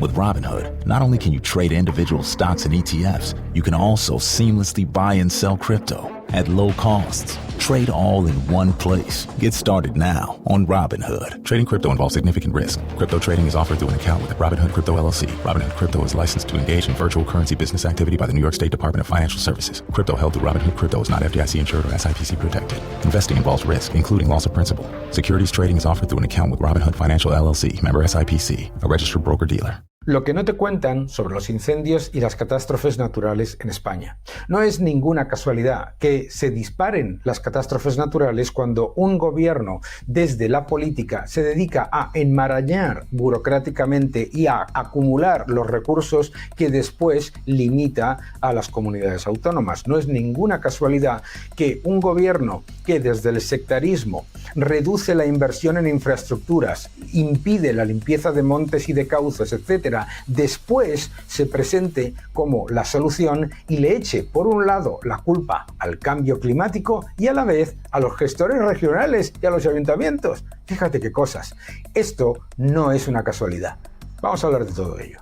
With Robinhood, not only can you trade individual stocks and ETFs, you can also seamlessly buy and sell crypto at low costs. Trade all in one place. Get started now on Robinhood. Trading crypto involves significant risk. Crypto trading is offered through an account with Robinhood Crypto LLC. Robinhood Crypto is licensed to engage in virtual currency business activity by the New York State Department of Financial Services. Crypto held through Robinhood Crypto is not FDIC insured or SIPC protected. Investing involves risk, including loss of principal. Securities trading is offered through an account with Robinhood Financial LLC, member SIPC, a registered broker-dealer. Lo que no te cuentan sobre los incendios y las catástrofes naturales en España. No es ninguna casualidad que se disparen las catástrofes naturales cuando un gobierno desde la política se dedica a enmarañar burocráticamente y a acumular los recursos que después limita a las comunidades autónomas. No es ninguna casualidad que un gobierno que desde el sectarismo reduce la inversión en infraestructuras, impide la limpieza de montes y de cauces, etc., después se presente como la solución y le eche, por un lado, la culpa al cambio climático y a la vez a los gestores regionales y a los ayuntamientos. Fíjate qué cosas. Esto no es una casualidad. Vamos a hablar de todo ello.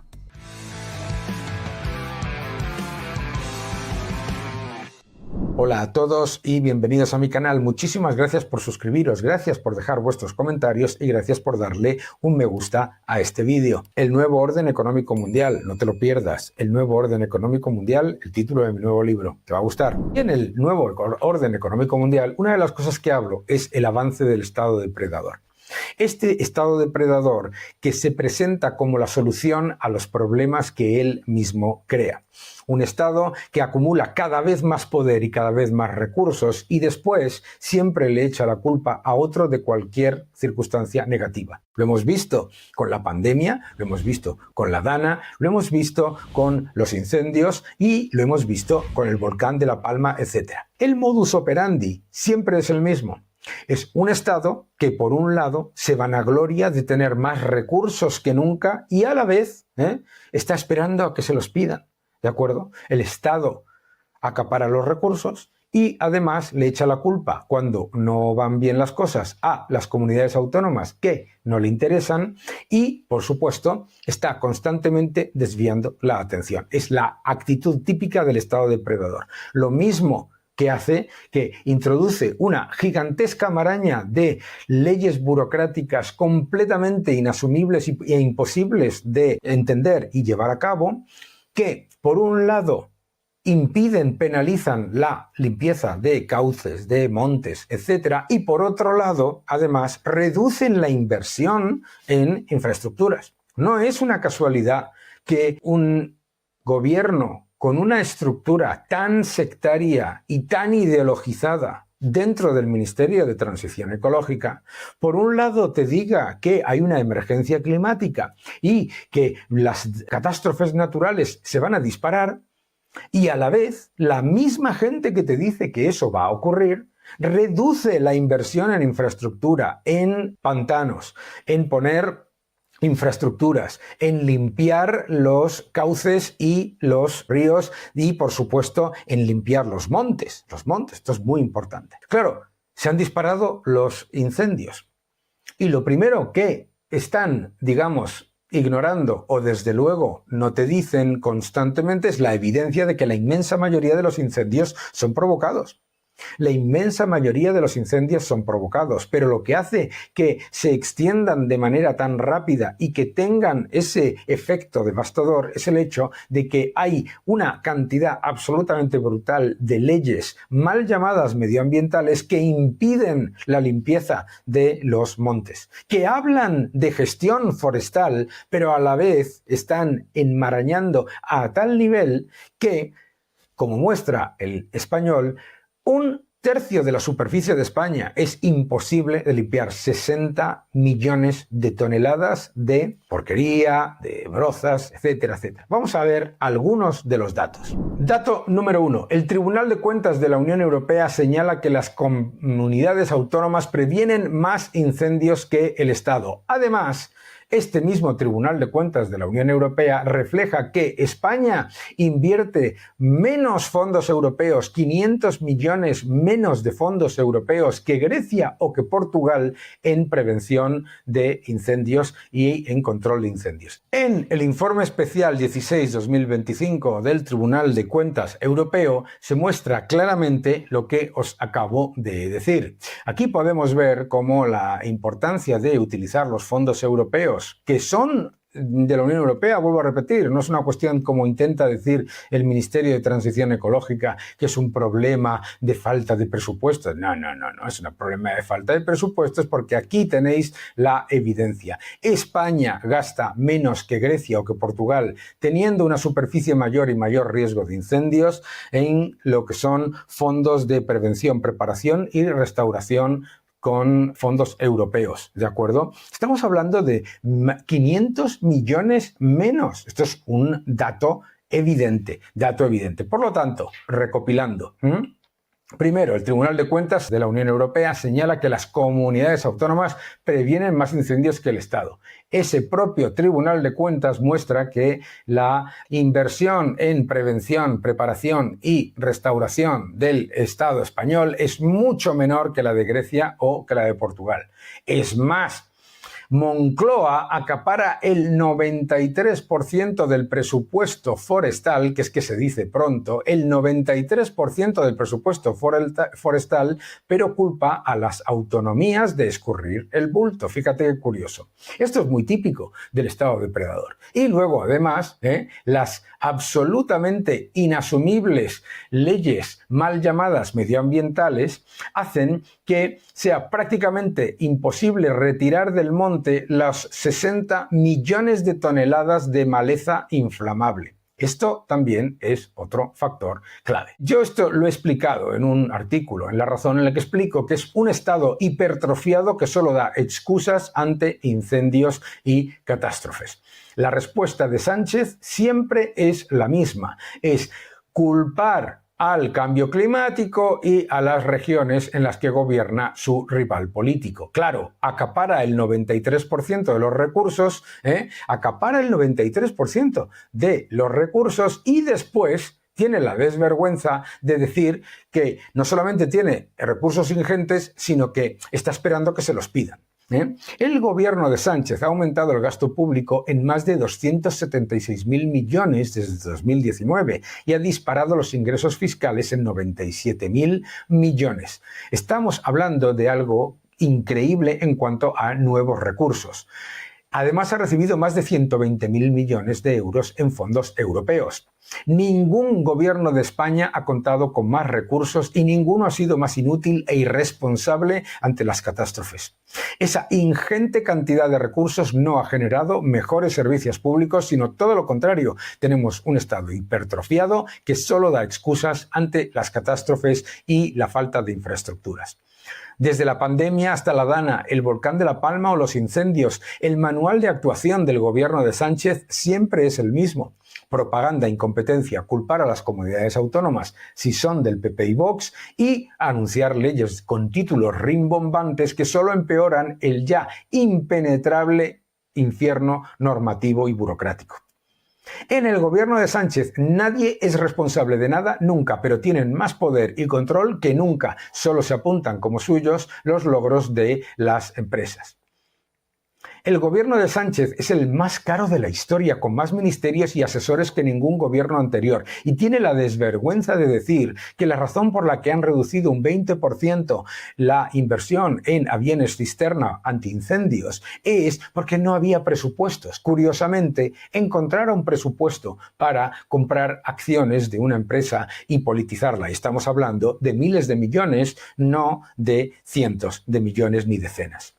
Hola a todos y bienvenidos a mi canal. Muchísimas gracias por suscribiros, gracias por dejar vuestros comentarios y gracias por darle un me gusta a este vídeo. El nuevo orden económico mundial, no te lo pierdas. El nuevo orden económico mundial, el título de mi nuevo libro, te va a gustar. Y en el nuevo orden económico mundial, una de las cosas que hablo es el avance del Estado depredador. Este Estado depredador que se presenta como la solución a los problemas que él mismo crea. Un Estado que acumula cada vez más poder y cada vez más recursos y después siempre le echa la culpa a otro de cualquier circunstancia negativa. Lo hemos visto con la pandemia, lo hemos visto con la Dana, lo hemos visto con los incendios y lo hemos visto con el volcán de La Palma, etc. El modus operandi siempre es el mismo. Es un Estado que, por un lado, se vanagloria de tener más recursos que nunca y a la vez está esperando a que se los pidan. ¿De acuerdo? El Estado acapara los recursos y además le echa la culpa cuando no van bien las cosas a las comunidades autónomas que no le interesan y, por supuesto, está constantemente desviando la atención. Es la actitud típica del Estado depredador. Lo mismo que hace que introduce una gigantesca maraña de leyes burocráticas completamente inasumibles e imposibles de entender y llevar a cabo, que por un lado impiden, penalizan la limpieza de cauces, de montes, etc. Y por otro lado, además, reducen la inversión en infraestructuras. No es una casualidad que un gobierno con una estructura tan sectaria y tan ideologizada dentro del Ministerio de Transición Ecológica, por un lado te diga que hay una emergencia climática y que las catástrofes naturales se van a disparar, y a la vez la misma gente que te dice que eso va a ocurrir reduce la inversión en infraestructura, en pantanos, en poner infraestructuras, en limpiar los cauces y los ríos y, por supuesto, en limpiar los montes. Esto es muy importante. Claro, se han disparado los incendios y lo primero que están, digamos, ignorando o desde luego no te dicen constantemente es la evidencia de que la inmensa mayoría de los incendios son provocados. La inmensa mayoría de los incendios son provocados, pero lo que hace que se extiendan de manera tan rápida y que tengan ese efecto devastador es el hecho de que hay una cantidad absolutamente brutal de leyes mal llamadas medioambientales que impiden la limpieza de los montes, que hablan de gestión forestal, pero a la vez están enmarañando a tal nivel que, como muestra El Español, un tercio de la superficie de España es imposible de limpiar. 60 millones de toneladas de porquería, de brozas, etcétera, etcétera. Vamos a ver algunos de los datos. Dato número 1. El Tribunal de Cuentas de la Unión Europea señala que las comunidades autónomas previenen más incendios que el Estado. Además, Este mismo Tribunal de Cuentas de la Unión Europea refleja que España invierte menos fondos europeos, 500 millones menos de fondos europeos que Grecia o que Portugal en prevención de incendios y en control de incendios. En el informe especial 16-2025 del Tribunal de Cuentas Europeo se muestra claramente lo que os acabo de decir. Aquí podemos ver cómo la importancia de utilizar los fondos europeos, que son de la Unión Europea, vuelvo a repetir, no es una cuestión como intenta decir el Ministerio de Transición Ecológica, que es un problema de falta de presupuestos. No, es un problema de falta de presupuestos porque aquí tenéis la evidencia. España gasta menos que Grecia o que Portugal, teniendo una superficie mayor y mayor riesgo de incendios en lo que son fondos de prevención, preparación y restauración con fondos europeos, ¿de acuerdo? Estamos hablando de 500 millones menos. Esto es un dato evidente, Por lo tanto, recopilando, primero, el Tribunal de Cuentas de la Unión Europea señala que las comunidades autónomas previenen más incendios que el Estado. Ese propio Tribunal de Cuentas muestra que la inversión en prevención, preparación y restauración del Estado español es mucho menor que la de Grecia o que la de Portugal. Es más, Moncloa acapara el 93% del presupuesto forestal, que es que se dice pronto, el 93% del presupuesto forestal, pero culpa a las autonomías de escurrir el bulto. Fíjate qué curioso. Esto es muy típico del Estado depredador. Y luego, además, las absolutamente inasumibles leyes mal llamadas medioambientales hacen que sea prácticamente imposible retirar del monte las 60 millones de toneladas de maleza inflamable. Esto también es otro factor clave. Yo esto lo he explicado en un artículo en La Razón, en el que explico que es un Estado hipertrofiado que solo da excusas ante incendios y catástrofes. La respuesta de Sánchez siempre es la misma, es culpar al cambio climático y a las regiones en las que gobierna su rival político. Claro, acapara el 93% de los recursos, acapara el 93% de los recursos y después tiene la desvergüenza de decir que no solamente tiene recursos ingentes, sino que está esperando que se los pidan. El gobierno de Sánchez ha aumentado el gasto público en más de 276.000 millones desde 2019 y ha disparado los ingresos fiscales en 97.000 millones. Estamos hablando de algo increíble en cuanto a nuevos recursos. Además, ha recibido más de 120.000 millones de euros en fondos europeos. Ningún gobierno de España ha contado con más recursos y ninguno ha sido más inútil e irresponsable ante las catástrofes. Esa ingente cantidad de recursos no ha generado mejores servicios públicos, sino todo lo contrario. Tenemos un Estado hipertrofiado que solo da excusas ante las catástrofes y la falta de infraestructuras. Desde la pandemia hasta la Dana, el volcán de La Palma o los incendios, el manual de actuación del gobierno de Sánchez siempre es el mismo. Propaganda, incompetencia, culpar a las comunidades autónomas si son del PP y Vox y anunciar leyes con títulos rimbombantes que solo empeoran el ya impenetrable infierno normativo y burocrático. En el gobierno de Sánchez nadie es responsable de nada nunca, pero tienen más poder y control que nunca. Solo se apuntan como suyos los logros de las empresas. El gobierno de Sánchez es el más caro de la historia, con más ministerios y asesores que ningún gobierno anterior, y tiene la desvergüenza de decir que la razón por la que han reducido un 20% la inversión en aviones cisterna antiincendios es porque no había presupuestos. Curiosamente, encontraron un presupuesto para comprar acciones de una empresa y politizarla. Estamos hablando de miles de millones, no de cientos de millones ni decenas.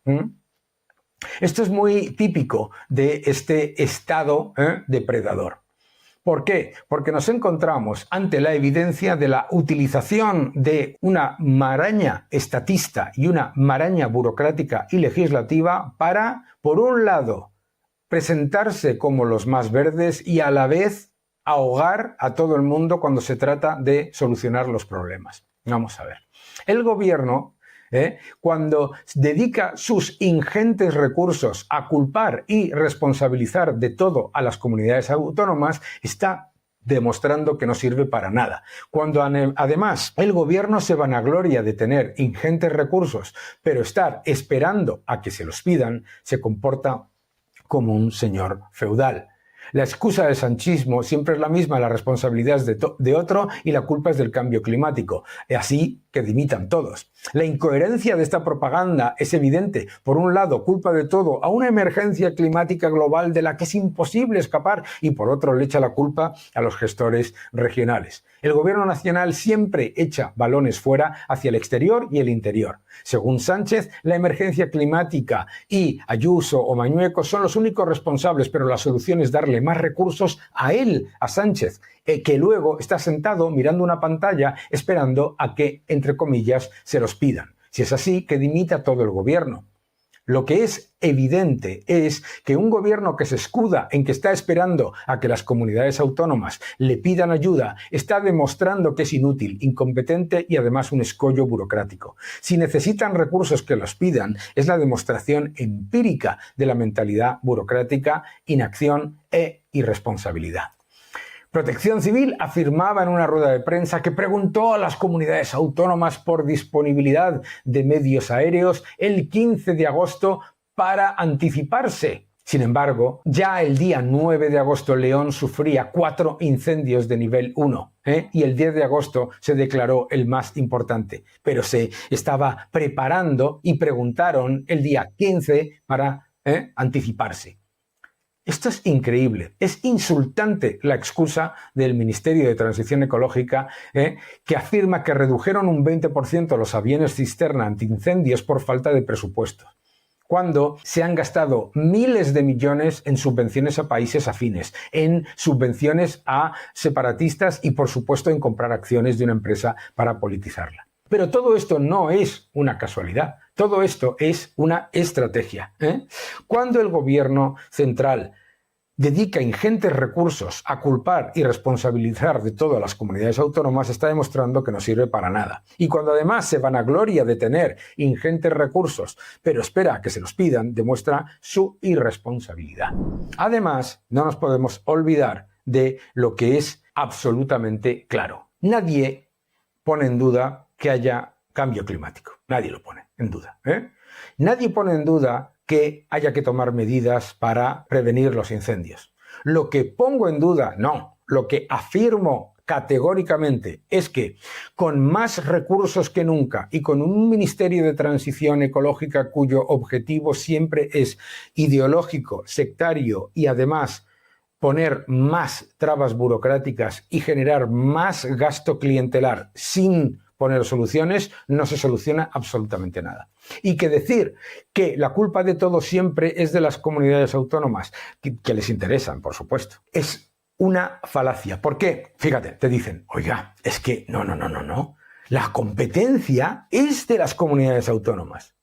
Esto es muy típico de este Estado depredador. ¿Por qué? Porque nos encontramos ante la evidencia de la utilización de una maraña estatista y una maraña burocrática y legislativa para, por un lado, presentarse como los más verdes y a la vez ahogar a todo el mundo cuando se trata de solucionar los problemas. Vamos a ver. El gobierno cuando dedica sus ingentes recursos a culpar y responsabilizar de todo a las comunidades autónomas, está demostrando que no sirve para nada. Cuando además el gobierno se vanagloria de tener ingentes recursos, pero estar esperando a que se los pidan, se comporta como un señor feudal. La excusa del sanchismo siempre es la misma: la responsabilidad es de otro y la culpa es del cambio climático. Así que dimitan todos. La incoherencia de esta propaganda es evidente. Por un lado, culpa de todo a una emergencia climática global de la que es imposible escapar, y por otro le echa la culpa a los gestores regionales. El gobierno nacional siempre echa balones fuera hacia el exterior y el interior. Según Sánchez, la emergencia climática y Ayuso o Mañueco son los únicos responsables, pero la solución es darle más recursos a él, a Sánchez, que luego está sentado mirando una pantalla esperando a que, entre comillas, se los pidan. Si es así, que dimita todo el gobierno. Lo que es evidente es que un gobierno que se escuda en que está esperando a que las comunidades autónomas le pidan ayuda está demostrando que es inútil, incompetente y además un escollo burocrático. Si necesitan recursos, que los pidan. Es la demostración empírica de la mentalidad burocrática, inacción e irresponsabilidad. Protección Civil afirmaba en una rueda de prensa que preguntó a las comunidades autónomas por disponibilidad de medios aéreos el 15 de agosto para anticiparse. Sin embargo, ya el día 9 de agosto León sufría 4 incendios de nivel 1, y el 10 de agosto se declaró el más importante. Pero se estaba preparando y preguntaron el día 15 para anticiparse. Esto es increíble, es insultante la excusa del Ministerio de Transición Ecológica, que afirma que redujeron un 20% los aviones cisterna antiincendios por falta de presupuesto, cuando se han gastado miles de millones en subvenciones a países afines, en subvenciones a separatistas y, por supuesto, en comprar acciones de una empresa para politizarla. Pero todo esto no es una casualidad, todo esto es una estrategia. Cuando el gobierno central dedica ingentes recursos a culpar y responsabilizar de todo a las comunidades autónomas, está demostrando que no sirve para nada. Y cuando además se vanagloria de tener ingentes recursos, pero espera a que se los pidan, demuestra su irresponsabilidad. Además, no nos podemos olvidar de lo que es absolutamente claro. Nadie pone en duda que haya cambio climático. Nadie lo pone en duda. Nadie pone en duda que haya que tomar medidas para prevenir los incendios. Lo que pongo en duda, lo que afirmo categóricamente es que con más recursos que nunca y con un Ministerio de Transición Ecológica cuyo objetivo siempre es ideológico, sectario y además poner más trabas burocráticas y generar más gasto clientelar sin poner soluciones, no se soluciona absolutamente nada. Y que decir que la culpa de todo siempre es de las comunidades autónomas, que les interesan, por supuesto, es una falacia. ¿Por qué? Fíjate, te dicen, oiga, es que no. La competencia es de las comunidades autónomas,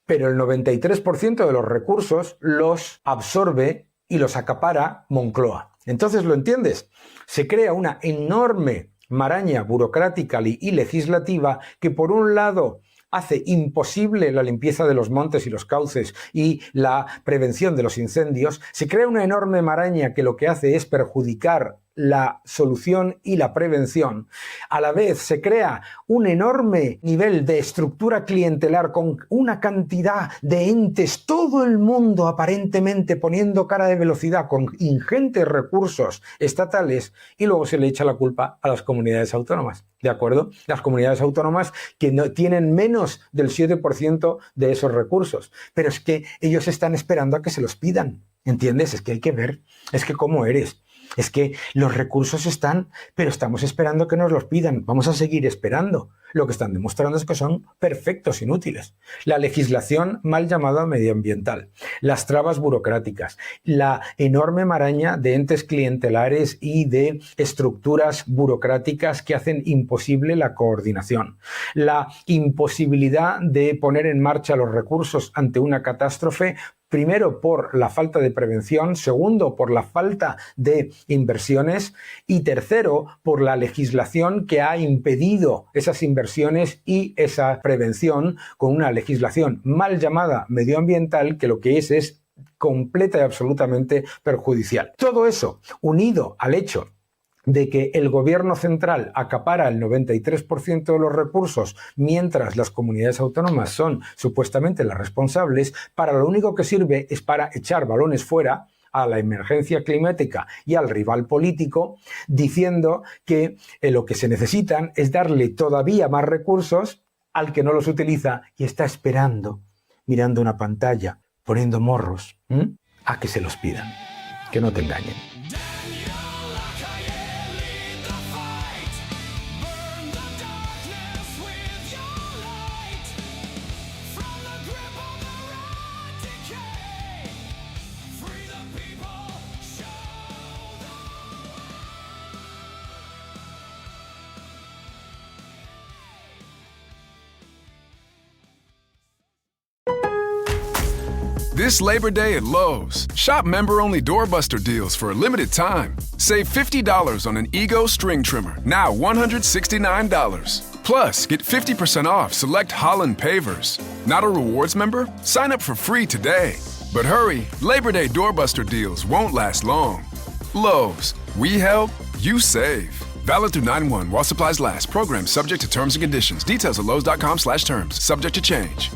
pero el 93% de los recursos los absorbe y los acapara Moncloa. Entonces, ¿lo entiendes? Se crea una enorme maraña burocrática y legislativa que, por un lado, hace imposible la limpieza de los montes y los cauces y la prevención de los incendios. Se crea una enorme maraña que lo que hace es perjudicar la solución y la prevención. A la vez se crea un enorme nivel de estructura clientelar con una cantidad de entes, todo el mundo aparentemente poniendo cara de velocidad con ingentes recursos estatales, y luego se le echa la culpa a las comunidades autónomas. ¿De acuerdo? Las comunidades autónomas que no tienen menos del 7% de esos recursos. Pero es que ellos están esperando a que se los pidan. ¿Entiendes? Es que hay que ver, es que cómo eres. Es que los recursos están, pero estamos esperando que nos los pidan. Vamos a seguir esperando. Lo que están demostrando es que son perfectos inútiles. La legislación mal llamada medioambiental, las trabas burocráticas, la enorme maraña de entes clientelares y de estructuras burocráticas que hacen imposible la coordinación, la imposibilidad de poner en marcha los recursos ante una catástrofe Primero, por la falta de prevención. Segundo, por la falta de inversiones. Y tercero, por la legislación que ha impedido esas inversiones y esa prevención con una legislación mal llamada medioambiental, que lo que es completa y absolutamente perjudicial. Todo eso, unido al hecho de que el gobierno central acapara el 93% de los recursos mientras las comunidades autónomas son supuestamente las responsables, para lo único que sirve es para echar balones fuera a la emergencia climática y al rival político, diciendo que lo que se necesitan es darle todavía más recursos al que no los utiliza y está esperando, mirando una pantalla, poniendo morros, a que se los pidan. Que no te engañen. This Labor Day at Lowe's, shop member-only doorbuster deals for a limited time. Save $50 on an Ego string trimmer, now $169. Plus, get 50% off select Holland pavers. Not a rewards member? Sign up for free today. But hurry, Labor Day doorbuster deals won't last long. Lowe's, we help, you save. Valid through 9/1 while supplies last. Program subject to terms and conditions. Details at Lowe's.com/terms. Subject to change.